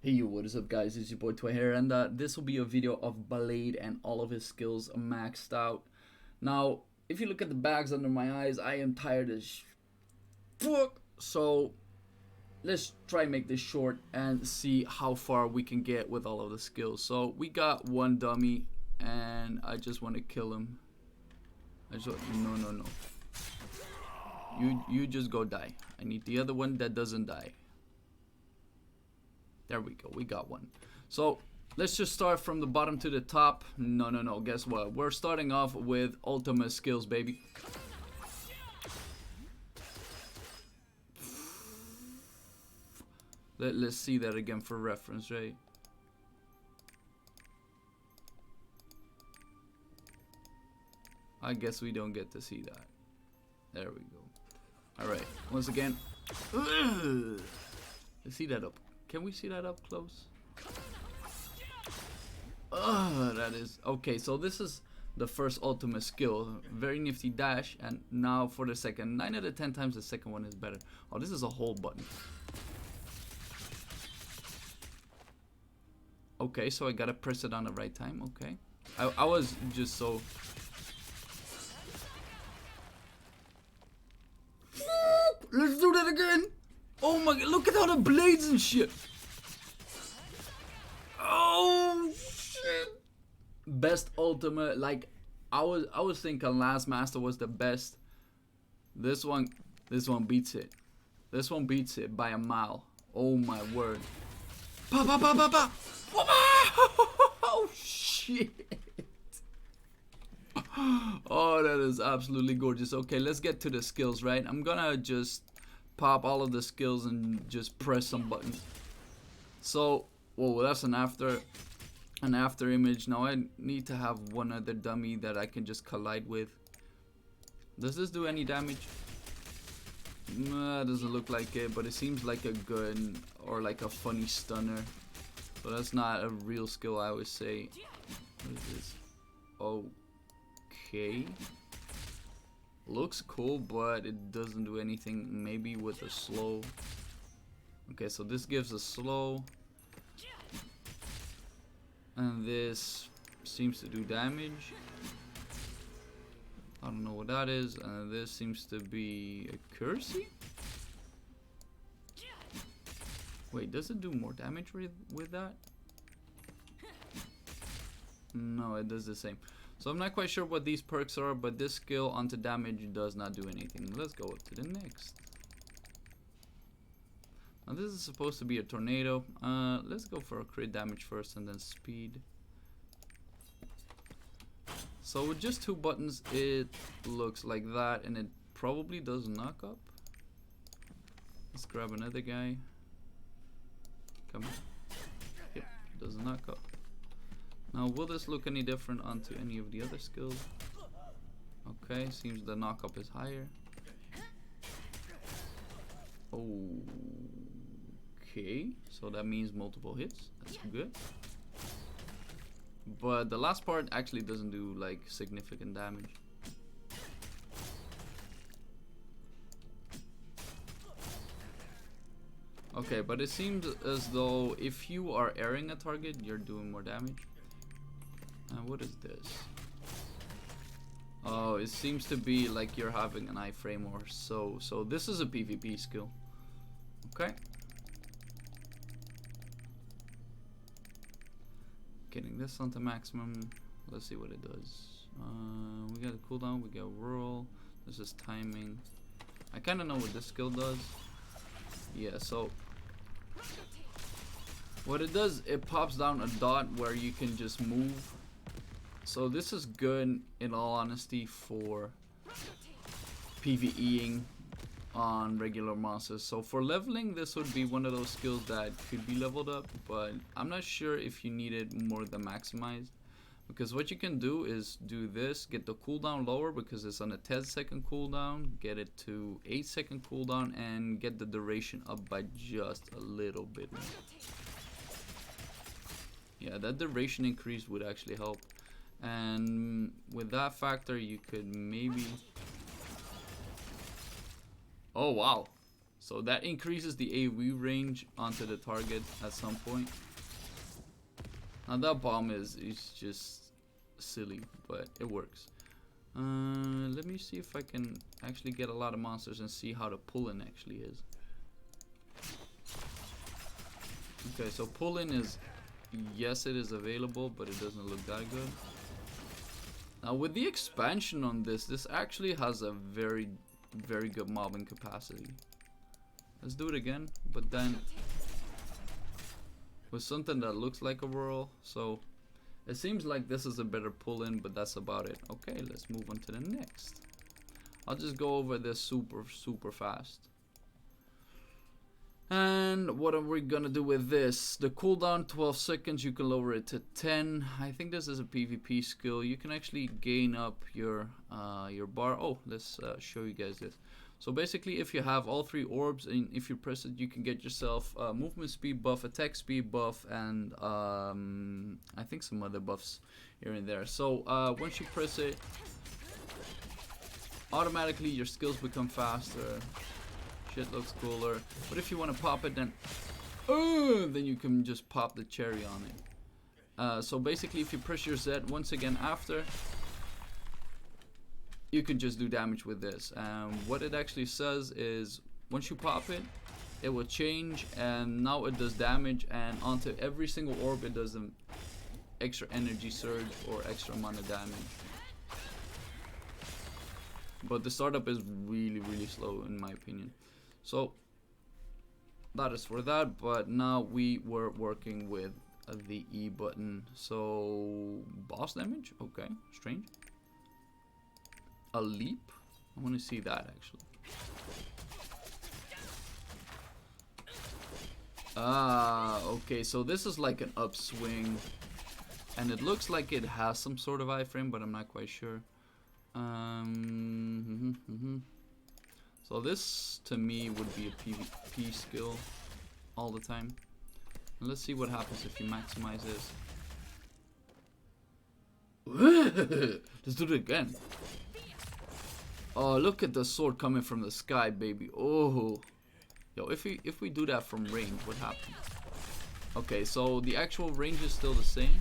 Hey yo, what is up guys, it's your boy Toy here, and this will be a video of Blade and all of his skills maxed out. Now, if you look at the bags under my eyes, I am tired as fuck. So, let's try and make this short and see how far we can get with all of the skills. So, we got one dummy, and I just want to kill him. No. You just go die. I need the other one that doesn't die. There we go, we got one. So let's just start from the bottom to the top. No, guess what? We're starting off with ultimate skills, baby. Let's see that again for reference, right? I guess we don't get to see that. There we go. Alright, once again. Let's see that up. Can we see that up close? That is okay. So this is the first ultimate skill, very nifty dash, and now for the second. 9 out of 10 times the second one is better. Oh, this is a hold button. Okay, so I gotta press it on the right time. Okay, I was just so. Let's do that again. Oh my god, look at all the blades and shit. Oh shit. Best ultimate, like I was thinking Last Master was the best. This one beats it. This one beats it by a mile. Oh my word. Pa pa pa pa pa. Oh shit. Oh, that is absolutely gorgeous. Okay, let's get to the skills, right? I'm gonna just pop all of the skills and just press some buttons. So, whoa, that's an after image. Now I need to have one other dummy that I can just collide with. Does this do any damage? Nah, doesn't look like it, but it seems like a gun or like a funny stunner. So that's not a real skill, I would say. What is this? Okay. Looks cool, but it doesn't do anything. Maybe with a slow. Okay, so this gives a slow. And this seems to do damage. I don't know what that is. And this seems to be accuracy. Wait, does it do more damage with that? No, it does the same. So I'm not quite sure what these perks are, but this skill onto damage does not do anything. Let's go up to the next. Now this is supposed to be a tornado. Let's go for a crit damage first and then speed. So with just 2 buttons, it looks like that, and it probably does knock up. Let's grab another guy. Come on. Yep, does knock up. Now, will this look any different onto any of the other skills? Okay, seems the knockup is higher. Okay, so that means multiple hits. That's good. But the last part actually doesn't do like significant damage. Okay, but it seems as though if you are airing a target, you're doing more damage. What is this? Oh, it seems to be like you're having an iframe or so. So this is a PvP skill. Okay. Getting this onto maximum. Let's see what it does. We got a cooldown, we got whirl. This is timing. I kind of know what this skill does. Yeah, so what it does, it pops down a dot where you can just move. So this is good, in all honesty, for PvEing on regular monsters. So for leveling, this would be one of those skills that could be leveled up, but I'm not sure if you need it more than maximized. Because what you can do is do this, get the cooldown lower because it's on a 10-second cooldown, get it to 8-second cooldown, and get the duration up by just a little bit more. Yeah, that duration increase would actually help. And with that factor, you could maybe... Oh, wow. So that increases the AoE range onto the target at some point. Now that bomb is just silly, but it works. Let me see if I can actually get a lot of monsters and see how the pull-in actually is. Okay, so pull-in is, yes, it is available, but it doesn't look that good. Now with the expansion on this actually has a very good mobbing capacity. Let's do it again, but then with something that looks like a whirl. So it seems like this is a better pull-in, but that's about it. Okay, let's move on to the next. I'll just go over this super fast. And what are we gonna do with this? The cooldown 12 seconds, you can lower it to 10. I think this is a PvP skill. You can actually gain up your bar. Oh, let's show you guys this. So basically, if you have all 3 orbs and if you press it, you can get yourself movement speed buff, attack speed buff, and I think some other buffs here and there. So once you press it, automatically your skills become faster. Shit looks cooler. But if you want to pop it, then you can just pop the cherry on it. So basically, if you press your Z once again after, you can just do damage with this. What it actually says is once you pop it, it will change, and now it does damage, and onto every single orb it does an extra energy surge or extra amount of damage. But the startup is really slow in my opinion. So that is for that. But now we were working with the E button. So boss damage, okay, strange. A leap, I want to see that actually. Okay, so this is like an upswing, and it looks like it has some sort of iframe, but I'm not quite sure. So this to me would be a PvP skill all the time. And let's see what happens if you maximize this. Let's do it again. Oh, look at the sword coming from the sky, baby. Oh, yo, if we do that from range, what happens? Okay, so the actual range is still the same.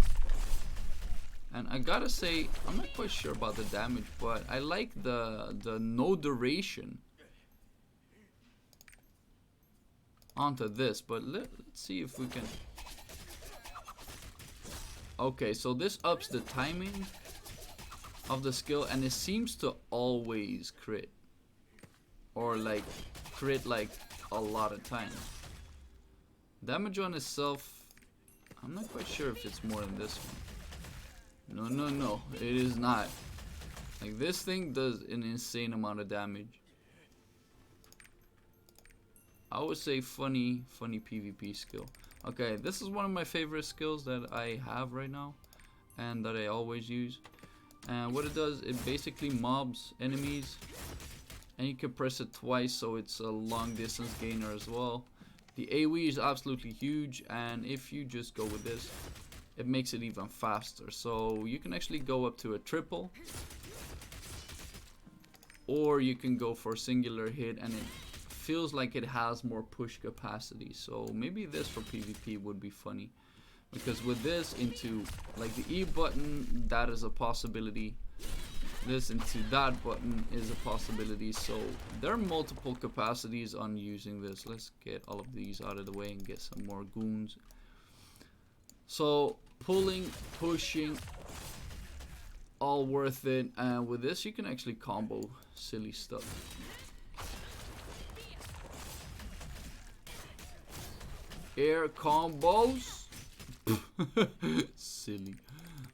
And I gotta say, I'm not quite sure about the damage, but I like the no duration onto this. But let's see if we can. Okay, so this ups the timing of the skill, and it seems to always crit, or like crit like a lot of times. Damage on itself, I'm not quite sure if it's more than this one. No, it is not. Like, this thing does an insane amount of damage. I would say funny PvP skill. Okay, this is one of my favorite skills that I have right now, and that I always use. And what it does, it basically mobs enemies, and you can press it twice, so it's a long distance gainer as well. The AoE is absolutely huge, and if you just go with this, it makes it even faster. So you can actually go up to a triple, or you can go for a singular hit, and it feels like it has more push capacity. So maybe this for PvP would be funny, because with this into like the E button, that is a possibility. This into that button is a possibility. So there are multiple capacities on using this. Let's get all of these out of the way and get some more goons. So pulling, pushing, all worth it. And with this you can actually combo silly stuff. Air combos. Silly.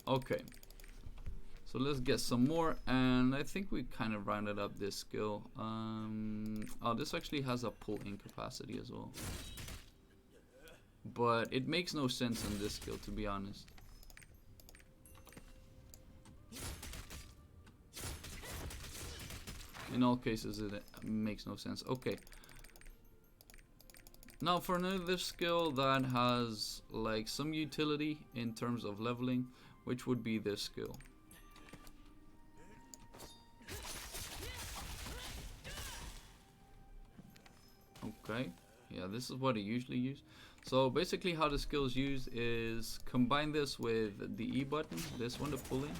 Okay, so let's get some more, and I think we kind of rounded up this skill. Oh, this actually has a pull-in capacity as well, but it makes no sense in this skill, to be honest. In all cases it makes no sense. Okay, now for another skill that has like some utility in terms of leveling, which would be this skill. Okay. Yeah, this is what I usually use. So basically how the skill is used is combine this with the E button, this one to pull in.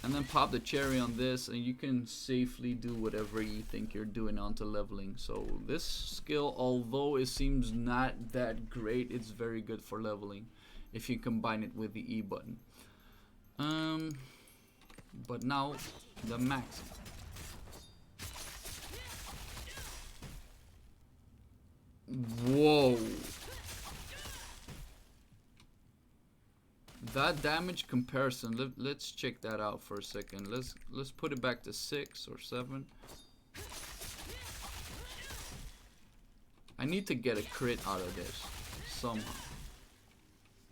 And then pop the cherry on this and you can safely do whatever you think you're doing onto leveling. So this skill, although it seems not that great, it's very good for leveling if you combine it with the E button. But now the max. Whoa. That damage comparison, let's check that out for a second. Let's put it back to 6 or 7. I need to get a crit out of this somehow.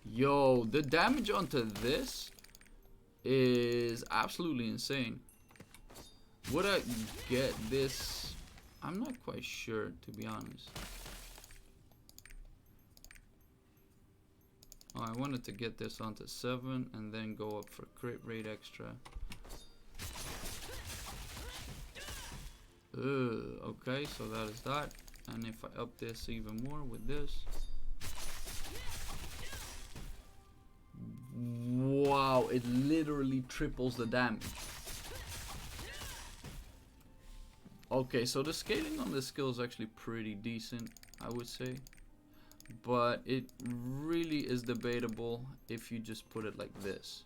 Yo, the damage onto this is absolutely insane. Would I get this? I'm not quite sure, to be honest. Oh, I wanted to get this onto 7 and then go up for crit rate extra. Okay, so that is that. And if I up this even more with this. Wow, it literally triples the damage. Okay, so the scaling on this skill is actually pretty decent, I would say. But it really is debatable if you just put it like this.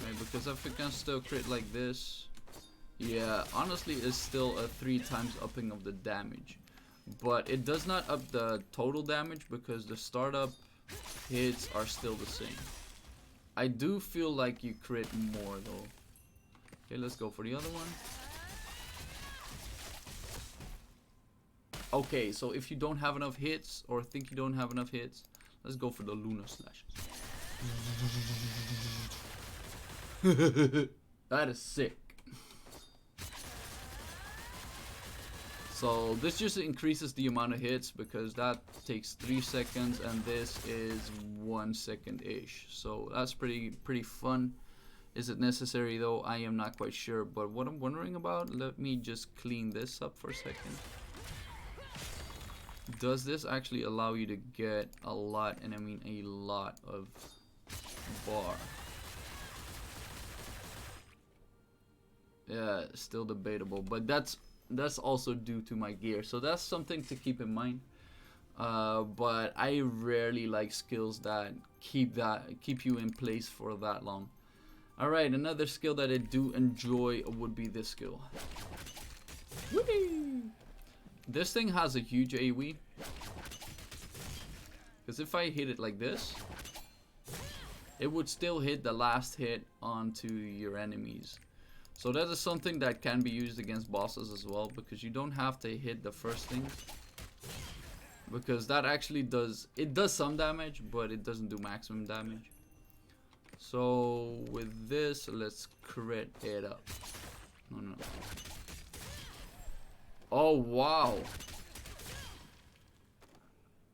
Right? Because if it can still crit like this, yeah, honestly it's still a 3 times upping of the damage. But it does not up the total damage because the startup hits are still the same. I do feel like you crit more though. Okay, let's go for the other one. Okay, so if you don't have enough hits or think you don't have enough hits, let's go for the Lunar Slashes. That is sick. So this just increases the amount of hits because that takes 3 seconds and this is 1 second-ish. So that's pretty fun. Is it necessary though? I am not quite sure. But what I'm wondering about, let me just clean this up for a second. Does this actually allow you to get a lot, and I mean a lot of bar? Yeah, still debatable, but that's also due to my gear, so that's something to keep in mind. But I rarely like skills that keep you in place for that long. Alright, another skill that I do enjoy would be this skill. Whee! This thing has a huge AoE. Because if I hit it like this, it would still hit the last hit onto your enemies. So that is something that can be used against bosses as well, because you don't have to hit the first thing. Because that actually does some damage, but it doesn't do maximum damage. So with this, let's crit it up. No. Oh wow.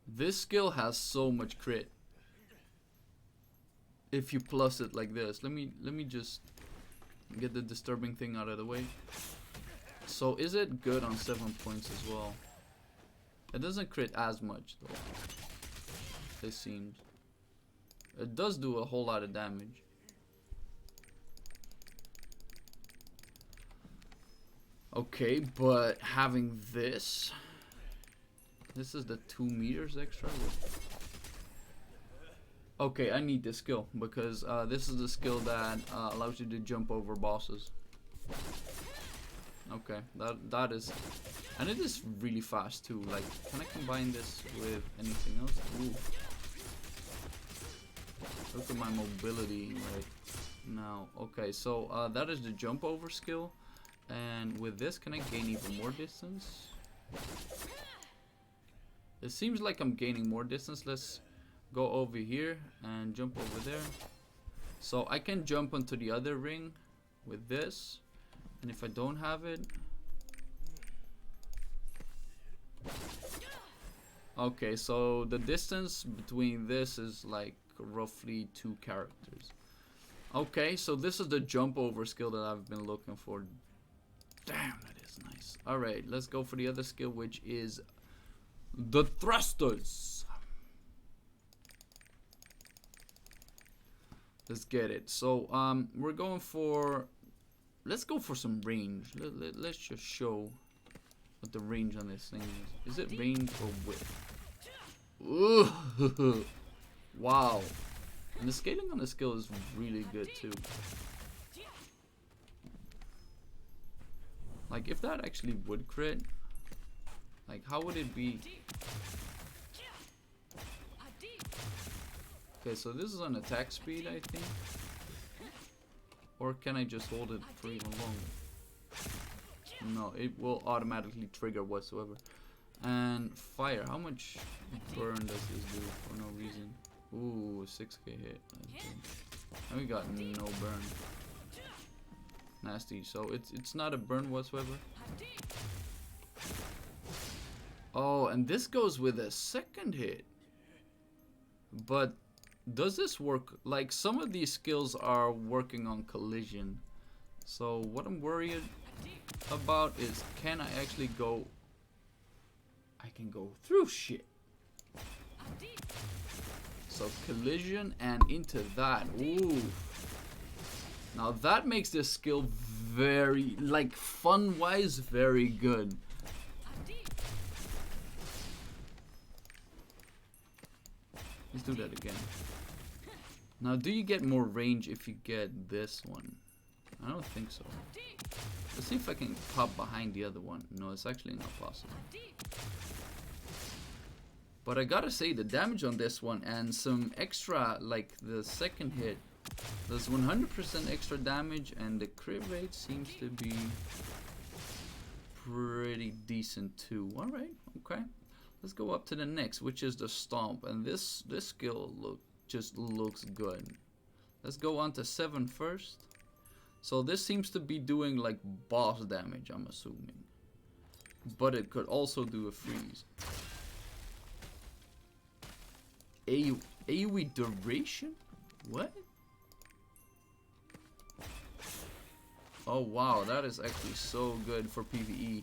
This skill has so much crit. If you plus it like this. Let me just get the disturbing thing out of the way. So is it good on 7 points as well? It doesn't crit as much though. It seems. It does do a whole lot of damage. Okay, but having this is the 2 meters extra. Okay, I need this skill because this is the skill that allows you to jump over bosses. Okay, that is, and it is really fast too. Like, can I combine this with anything else? Ooh. Look at my mobility right now. Okay, so that is the jump over skill. And with this, can I gain even more distance? It seems like I'm gaining more distance. Let's go over here and jump over there. So I can jump onto the other ring with this. And if I don't have it... Okay, so the distance between this is like roughly 2 characters. Okay, so this is the jump over skill that I've been looking for. Damn, that is nice. Alright, let's go for the other skill, which is the thrusters. Let's get it. So we're going for, let's go for some range. Let's just show what the range on this thing is. Is it range or width? Ooh. Wow. And the scaling on the skill is really good too. Like if that actually would crit, like how would it be? Okay, so this is on attack speed, I think. Or can I just hold it for even longer? No, it will automatically trigger whatsoever. And fire, how much burn does this do for no reason? Ooh, 6k hit. And we got no burn. Nasty. So it's not a burn whatsoever. Oh, and this goes with a second hit. But does this work? Like some of these skills are working on collision. So what I'm worried about is, can I actually go? I can go through shit. So collision and into that. Ooh. Now that makes this skill very, like fun wise, very good. Let's do that again. Now do you get more range if you get this one? I don't think so. Let's see if I can pop behind the other one. No, it's actually not possible. But I gotta say, the damage on this one and some extra, like the second hit, does 100% extra damage, and the crit rate seems to be pretty decent too. Alright, okay. Let's go up to the next, which is the Stomp. And this skill just looks good. Let's go on to 7 first. So this seems to be doing like boss damage, I'm assuming. But it could also do a freeze. AoE duration? What? Oh wow, that is actually so good for PvE.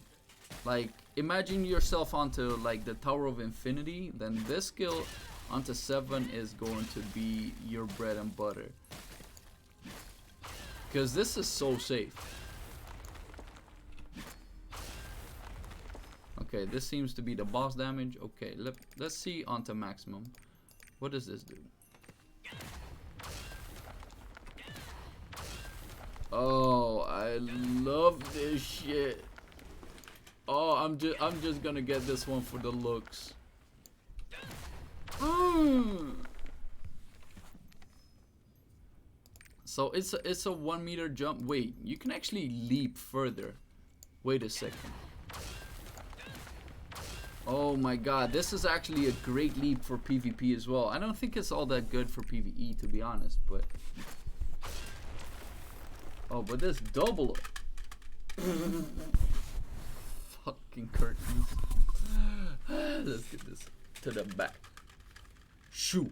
Like, imagine yourself onto like the Tower of Infinity, then this skill onto 7 is going to be your bread and butter. Because this is so safe. Okay, this seems to be the boss damage. Okay, let's see onto maximum. What does this do? Oh, I love this shit. Oh, I'm just gonna get this one for the looks. So it's a 1 meter jump. Wait, you can actually leap further. Wait a second. Oh my god, this is actually a great leap for PvP as well. I don't think it's all that good for PvE, to be honest, but... Oh, but this double... Fucking curtains. Let's get this to the back. Shoot.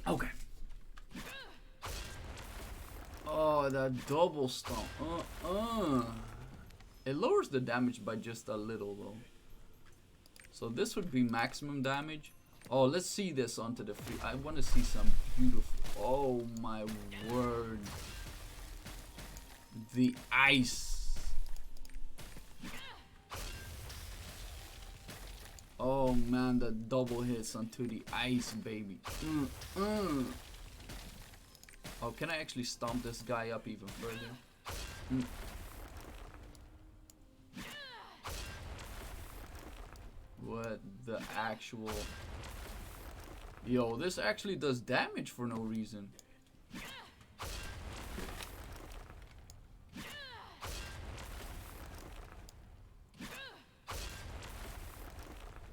Okay. Oh, that double stomp. It lowers the damage by just a little, though. So this would be maximum damage. Oh, let's see this onto the free. I want to see some beautiful. Oh my word. The ice. Oh man, the double hits onto the ice, baby. Oh, can I actually stomp this guy up even further? What the actual... Yo, this actually does damage for no reason.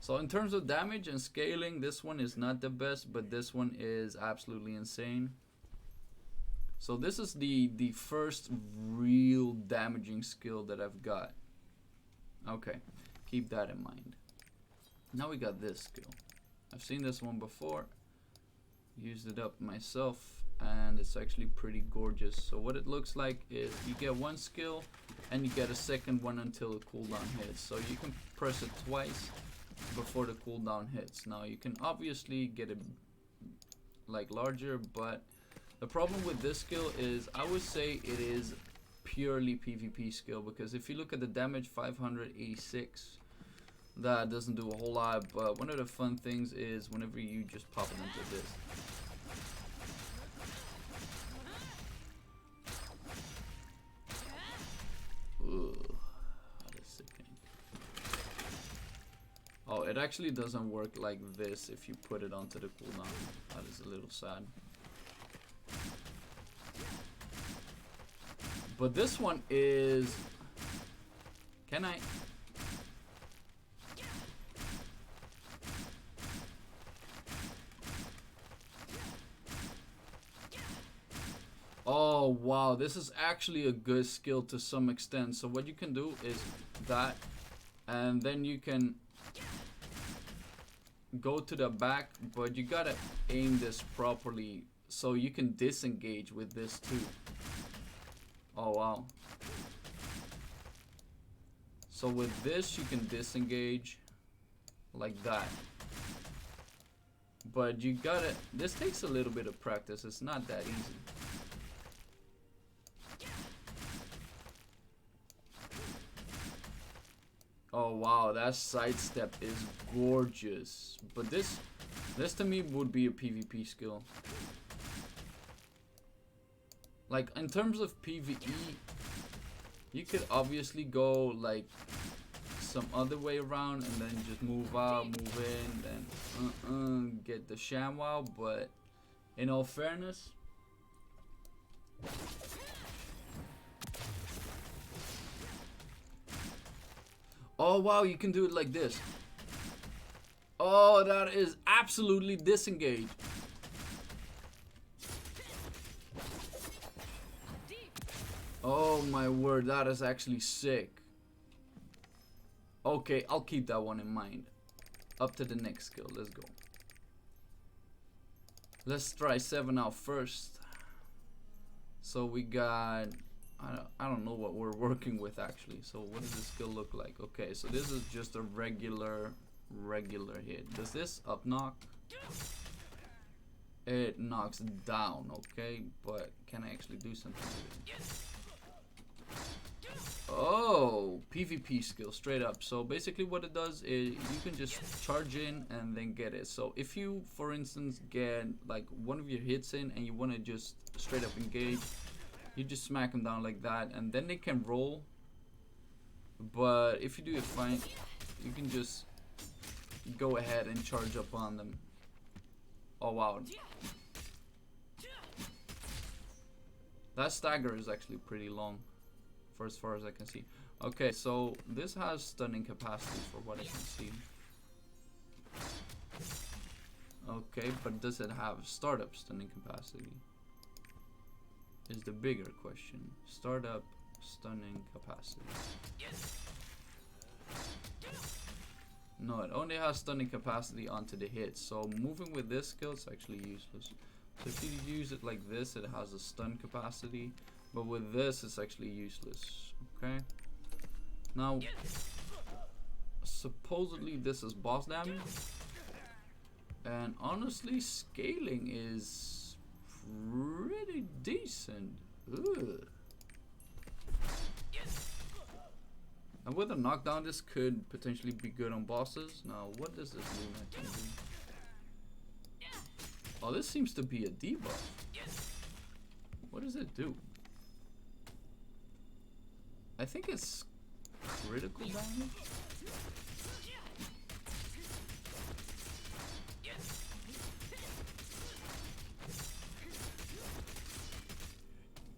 So in terms of damage and scaling, this one is not the best, but this one is absolutely insane. So this is the first real damaging skill that I've got. Okay, keep that in mind. Now we got this skill. I've seen this one before. Used it up myself. and it's actually pretty gorgeous. So what it looks like is you get one skill and you get a second one until the cooldown hits. So you can press it twice before the cooldown hits. Now you can obviously get it like larger, but the problem with this skill is I would say it is purely PvP skill, because if you look at the damage, 586, that doesn't do a whole lot. But one of the fun things is whenever you just pop it into this, ugh, that is sickening. Oh, it actually doesn't work like this if you put it onto the cooldown. That is a little sad. But this one is... Can I... Oh, wow. This is actually a good skill to some extent. So what you can do is that, and then you can go to the back, but you gotta aim this properly so you can disengage with this too. Oh wow. So with this you can disengage like that, but you gotta, this takes a little bit of practice. It's not that easy. Oh wow, that sidestep is gorgeous. But this to me would be a PvP skill. Like in terms of PvE, you could obviously go like some other way around and then just move out, move in, then get the ShamWow. But in all fairness, oh wow, you can do it like this. Oh, that is absolutely disengaged. Oh my word, that is actually sick. Okay, I'll keep that one in mind. Up to the next skill, let's go. Let's try 7 out first. So we got, I don't know what we're working with actually. So what does this skill look like? Okay, so this is just a regular hit. Does this up knock? It knocks down, okay, but can I actually do something with it? Oh, PvP skill, straight up. So basically what it does is you can just charge in and then get it. So if you, for instance, get like one of your hits in and you want to just straight up engage, you just smack them down like that, and then they can roll. But if you do it fine, you can just go ahead and charge up on them. Oh wow. That stagger is actually pretty long, for as far as I can see. Okay, so this has stunning capacity for what I can see. Okay, but does it have startup stunning capacity? Is the bigger question. Startup stunning capacity. No, it only has stunning capacity onto the hit. So moving with this skill is actually useless. So if you use it like this, it has a stun capacity. But with this, it's actually useless. Okay. Now, supposedly this is boss damage. And honestly, scaling is pretty decent. Ugh. And with a knockdown, this could potentially be good on bosses. Now, what does this do? Oh, this seems to be a debuff. What does it do? I think it's critical damage.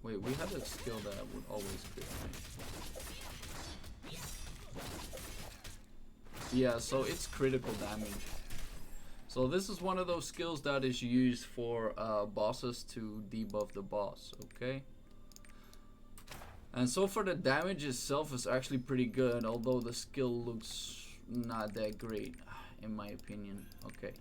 Wait, we had a skill that would always crit, right? Yeah, so it's critical damage. So this is one of those skills that is used for bosses to debuff the boss, okay? And so for the damage itself is actually pretty good, although the skill looks not that great, in my opinion. Okay.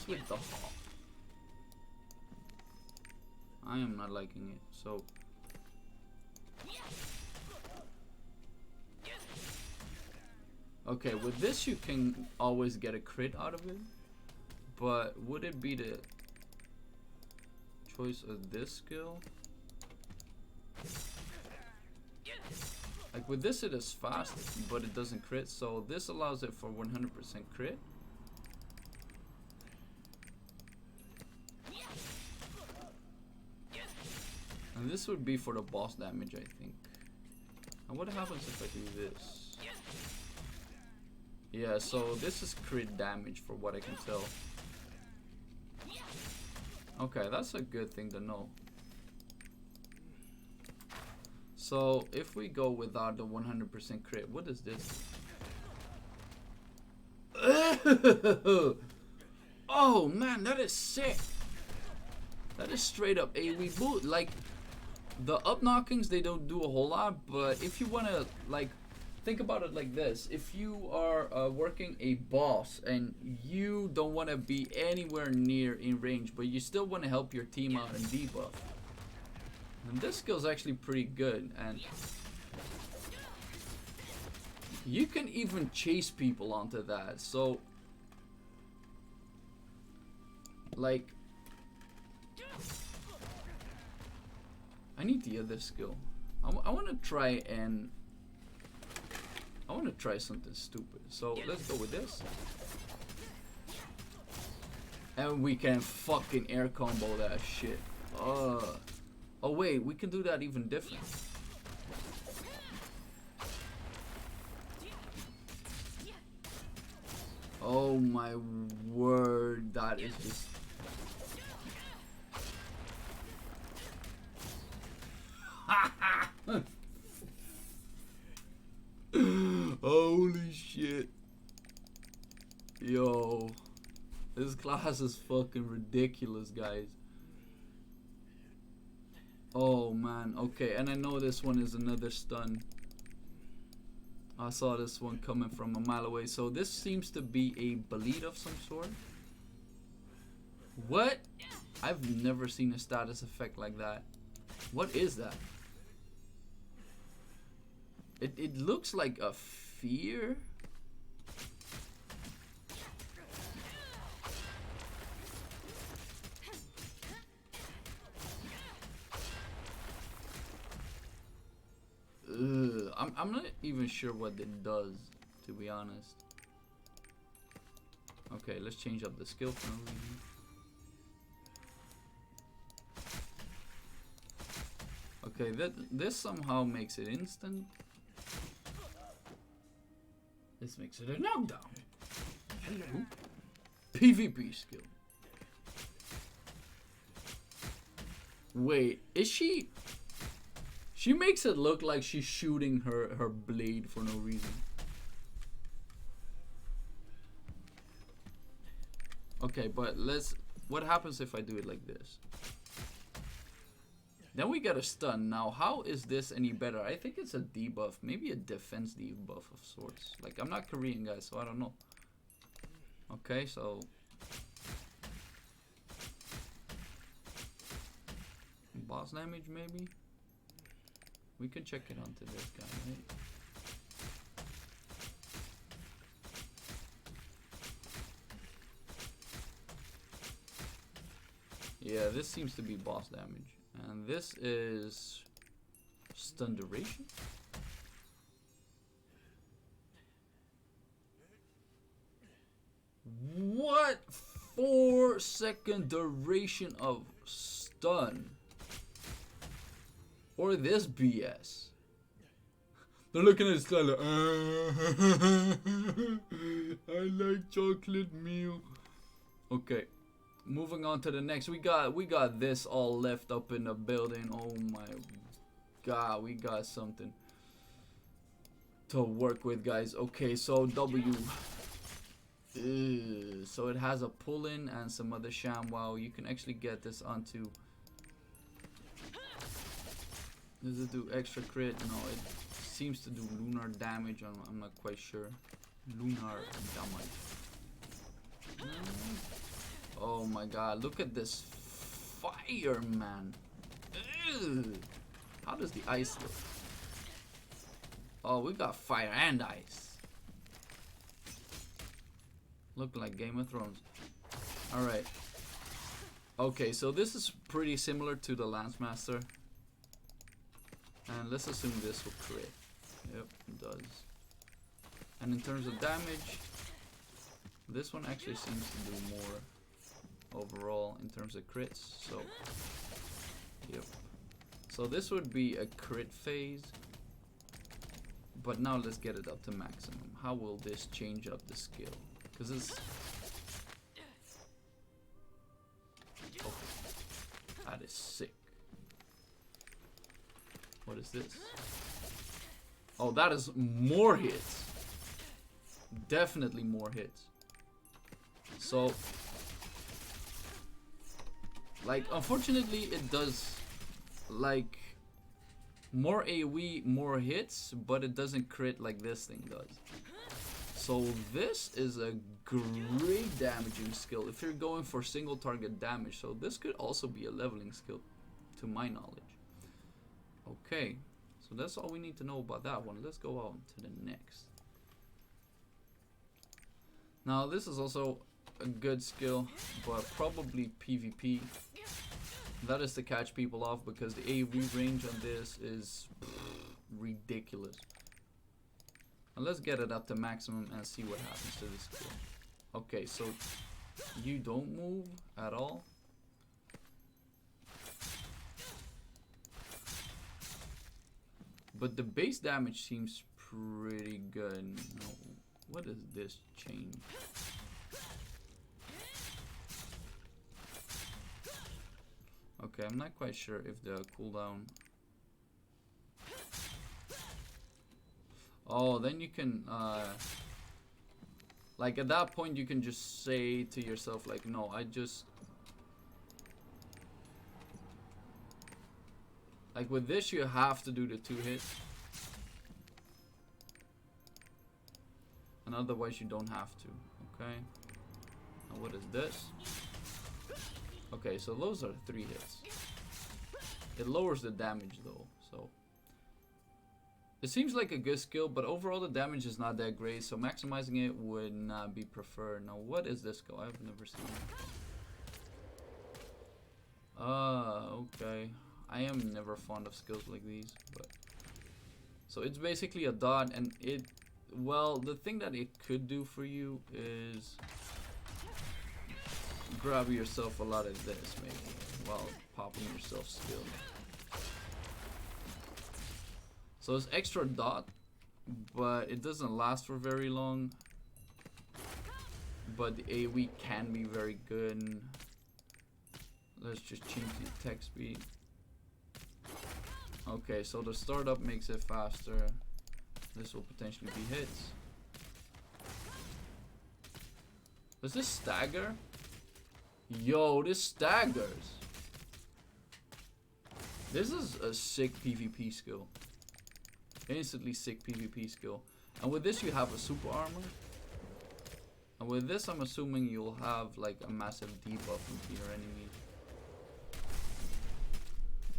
What's with the hawk? I am not liking it. So okay, with this you can always get a crit out of it, but would it be the choice of this skill? Like with this it is fast, but it doesn't crit, so this allows it for 100% crit. And this would be for the boss damage, I think. And what happens if I do this? Yeah, so this is crit damage for what I can tell. Okay, that's a good thing to know. So if we go without the 100% crit, what is this? Oh man, that is sick. That is straight up AoE boot. Like the up knockings, they don't do a whole lot, but if you wanna like think about it like this: if you are working a boss and you don't want to be anywhere near in range, but you still want to help your team out and debuff, and this skill is actually pretty good, and you can even chase people onto that. So like I need the other skill. I want to try and I want to try something stupid. So let's go with this. And we can fucking air combo that shit. Oh wait, we can do that even different. Oh my word, that is just... Holy shit. Yo, this class is fucking ridiculous, guys. Oh man, okay, and I know this one is another stun. I saw this one coming from a mile away. So this seems to be a bleed of some sort. What? I've never seen a status effect like that. What is that? It looks like a fear. I'm not even sure what it does, to be honest. Okay, let's change up the skill for no reason. Okay, this somehow makes it instant. This makes it a knockdown. Hello. PvP skill. Wait, is she... She makes it look like she's shooting her blade for no reason. Okay, but let's... What happens if I do it like this? Then we get a stun. Now, how is this any better? I think it's a debuff. Maybe a defense debuff of sorts. Like, I'm not Korean, guys, so I don't know. Okay, so... Boss damage, maybe? We can check it onto this guy, right? Yeah, this seems to be boss damage. And this is stun duration. What? 4-second duration of stun? Or this BS? They're looking at this guy like, I like chocolate meal. Okay. Moving on to the next, we got this all left up in the building. Oh my god, we got something to work with, guys. Okay, so W. So it has a pull-in and some other ShamWow. You can actually get this onto... Does it do extra crit? No, it seems to do lunar damage. I'm not quite sure. Lunar damage. Oh my god, look at this fire, man. Ugh. How does the ice look? Oh, we got fire and ice. Looking like Game of Thrones. Alright. Okay, so this is pretty similar to the Lance Master. And let's assume this will crit. Yep, it does. And in terms of damage, this one actually seems to do more overall in terms of crits. So, yep. So this would be a crit phase. But now let's get it up to maximum. How will this change up the skill? Because it's... okay. That is sick. What is this? Oh, that is more hits. Definitely more hits. So... like, unfortunately, it does... like... more AoE, more hits, but it doesn't crit like this thing does. So this is a great damaging skill if you're going for single target damage. So this could also be a leveling skill, to my knowledge. Okay, so that's all we need to know about that one. Let's go on to the next. Now this is also a good skill, but probably PvP. That is to catch people off, because the AoE range on this is ridiculous. And let's get it up to maximum and see what happens to this skill. Okay, so you don't move at all. But the base damage seems pretty good. No, what is this change? Okay, I'm not quite sure if the cooldown... oh, then you can, like at that point you can just say to yourself like, no, I just... like with this you have to do the 2 hits. And otherwise you don't have to, okay? Now what is this? Okay, so those are 3 hits. It lowers the damage though, so... it seems like a good skill, but overall the damage is not that great, so maximizing it would not be preferred. Now what is this skill? I've never seen it. Okay. I am never fond of skills like these, but... so it's basically a dot, and it... well, the thing that it could do for you is... grab yourself a lot of this, maybe, while popping yourself skill. So it's extra dot, but it doesn't last for very long. But the AoE can be very good. Let's just change the attack speed. Okay, so the startup makes it faster. This will potentially be hits. Does this stagger? Yo, this staggers. This is a sick PvP skill. Instantly sick PvP skill. And with this you have a super armor. And with this I'm assuming you'll have like a massive debuff into your enemy.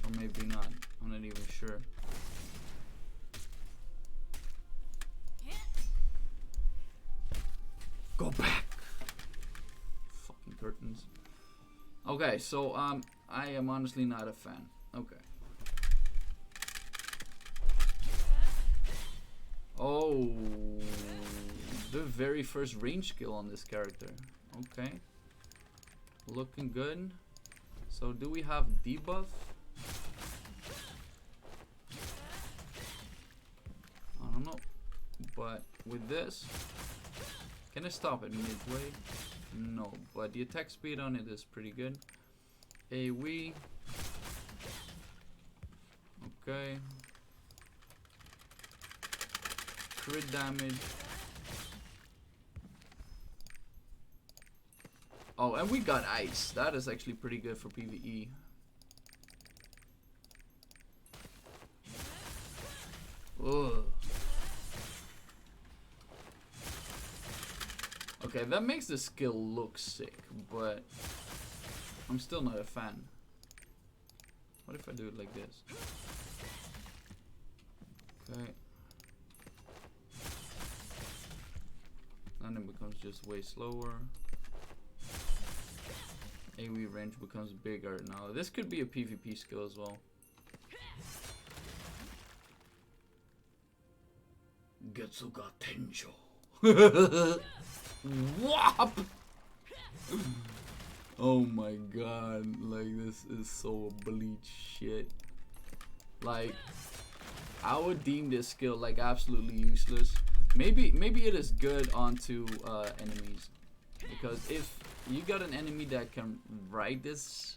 Or maybe not. I'm not even sure. Go back! Fucking curtains. Okay, so I am honestly not a fan. Okay. Oh, the very first range skill on this character. Okay. Looking good. So do we have debuff? I don't know. But with this, can I stop it midway? No, but the attack speed on it is pretty good. AoE. Okay. Crit damage. Oh, and we got ice. That is actually pretty good for PvE. Ugh. Okay, that makes the skill look sick, but I'm still not a fan. What if I do it like this? Okay. And it becomes just way slower. AoE range becomes bigger. Now, this could be a PvP skill as well. Getsuga Tensho. Whop! Oh my god, like this is so bleach shit. Like, I would deem this skill like absolutely useless. Maybe it is good onto enemies, because if you got an enemy that can ride this,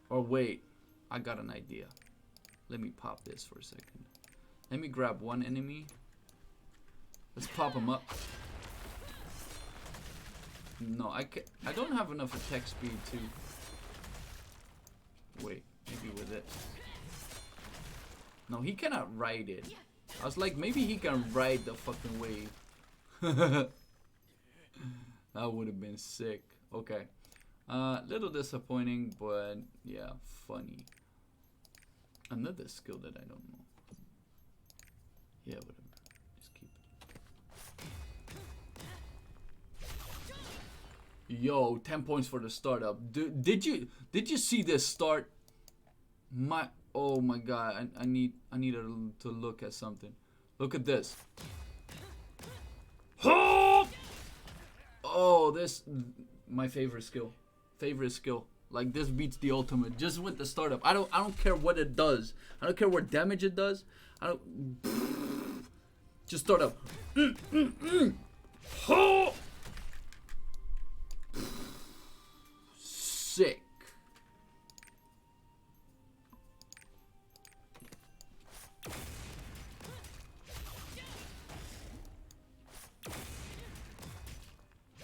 or wait, I got an idea. Let me pop this for a second. Let me grab one enemy. Let's pop him up. No, I don't have enough attack speed to. Wait, maybe with it. No, he cannot ride it. I was like, maybe he can ride the fucking wave. That would have been sick. Okay. Little disappointing, but yeah, funny. Another skill that I don't know. Yeah, whatever. Just keep it. Yo, 10 points for the startup. Did you see this start? Oh my god, I need to look at something. Look at this. Oh, this my favorite skill. Favorite skill. Like, this beats the ultimate just with the startup. I don't care what it does. I don't care what damage it does. I don't just start up. Sick.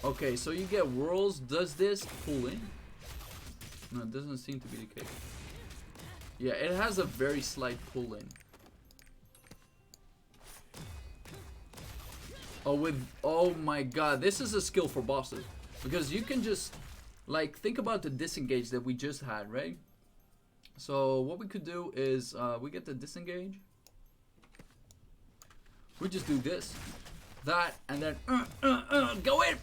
Okay, so you get whirls. Does this pull in? No, it doesn't seem to be the case. Yeah, it has a very slight pull in. Oh my god, this is a skill for bosses, because you can just, like, think about the disengage that we just had, right? So what we could do is we get the disengage. We just do this, that, and then go in,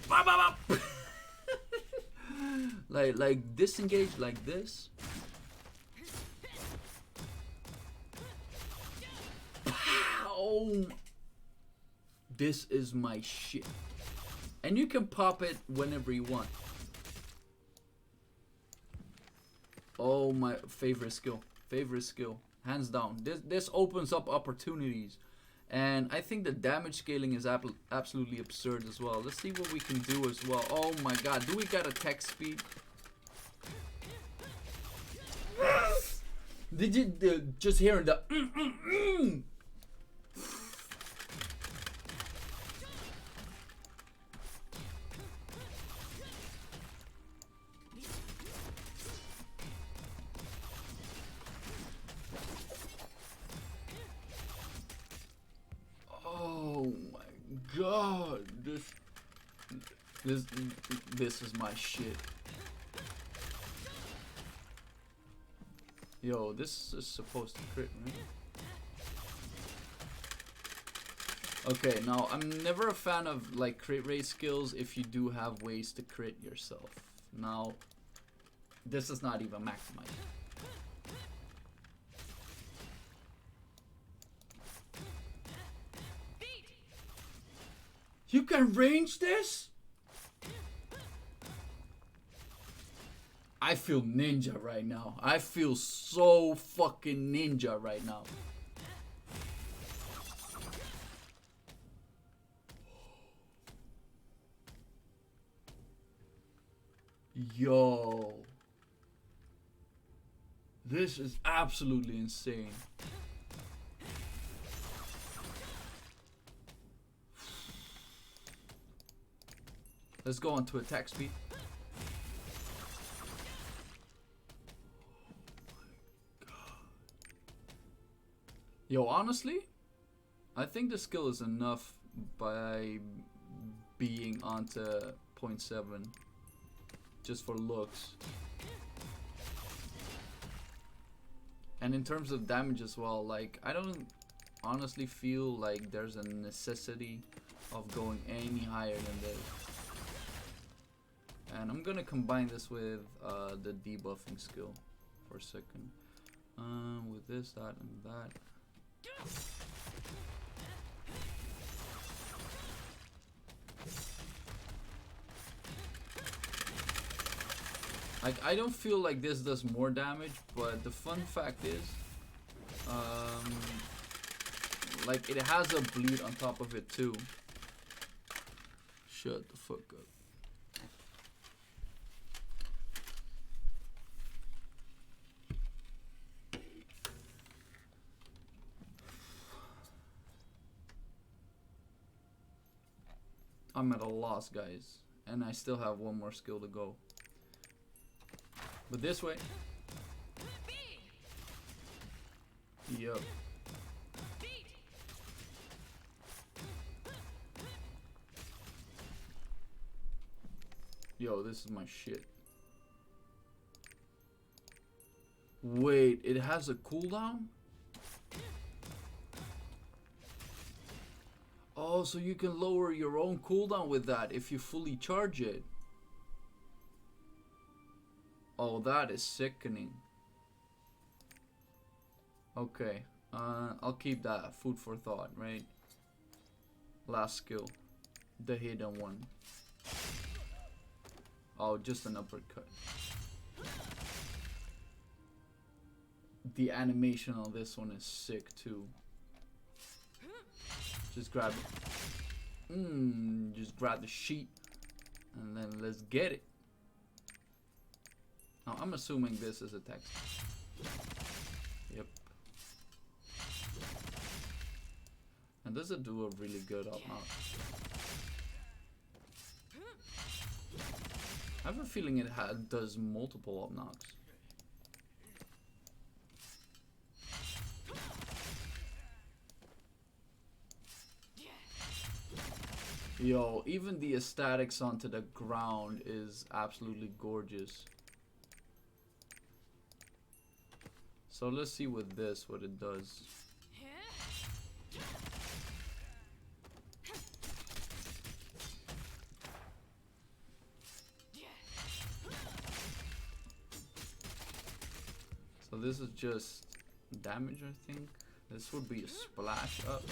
like disengage like this. Pow! This is my shit. And you can pop it whenever you want. Oh, my favorite skill. Favorite skill. Hands down. This opens up opportunities. And I think the damage scaling is absolutely absurd as well. Let's see what we can do as well. Oh my god. Do we got attack speed? Did you just hearing the Oh my god, this is my shit. Yo, this is supposed to crit, right? Okay, now I'm never a fan of like crit rate skills if you do have ways to crit yourself. Now, this is not even maximized. You can range this? I feel ninja right now. I feel so fucking ninja right now. Yo. This is absolutely insane. Let's go on to attack speed. Yo, honestly, I think the skill is enough by being onto 0.7 just for looks. And in terms of damage as well, like, I don't honestly feel like there's a necessity of going any higher than this. And I'm gonna combine this with the debuffing skill for a second. With this, that, and that. Like, I don't feel like this does more damage, but the fun fact is, like, it has a bleed on top of it too. Shut the fuck up. I'm at a loss, guys, and I still have one more skill to go. But this way. Yup. Yo, this is my shit. Wait, it has a cooldown? Oh, so you can lower your own cooldown with that if you fully charge it. Oh, that is sickening. Okay, I'll keep that. Food for thought, right? Last skill. The hidden one. Oh, just an uppercut. The animation on this one is sick too. Just grab it. Just grab the sheet. And then let's get it. Now, I'm assuming this is a text. Yep. And does it do a really good up knock? I have a feeling it does multiple up knocks. Yo, even the aesthetics onto the ground is absolutely gorgeous. So let's see with this what it does. So this is just damage, I think. This would be a splash up.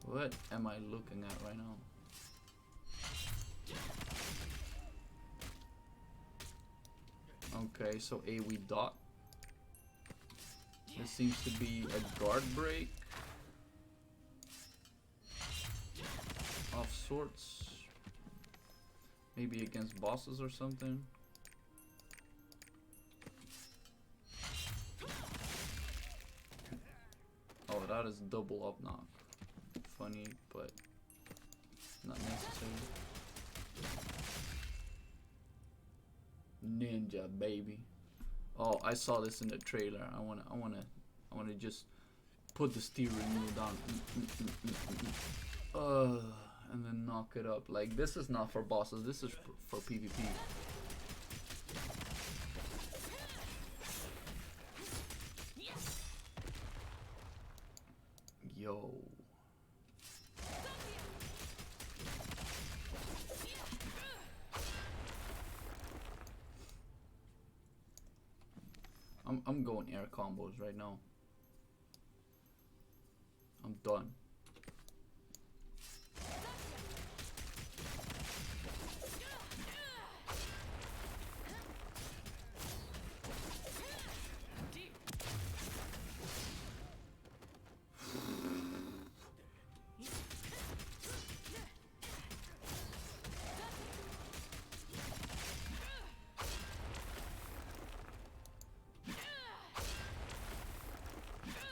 What am I looking at right now? Okay, so AoE dot. This seems to be a guard break of sorts. Maybe against bosses or something. Oh, that is double up knock. Funny, but not necessary. Ninja, baby. Oh, I saw this in the trailer. I wanna just put the steering wheel down. And then knock it up. Like, this is not for bosses. This is for PvP. Yo. I'm going air combos right now. I'm done.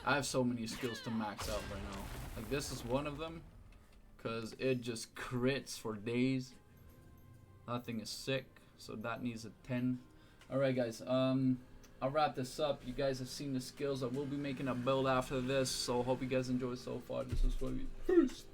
I have so many skills to max out right now. Like, this is one of them, because it just crits for days. That thing is sick, so that needs a 10. Alright guys, I'll wrap this up. You guys have seen the skills. I will be making a build after this, so hope you guys enjoy so far. This is Peace.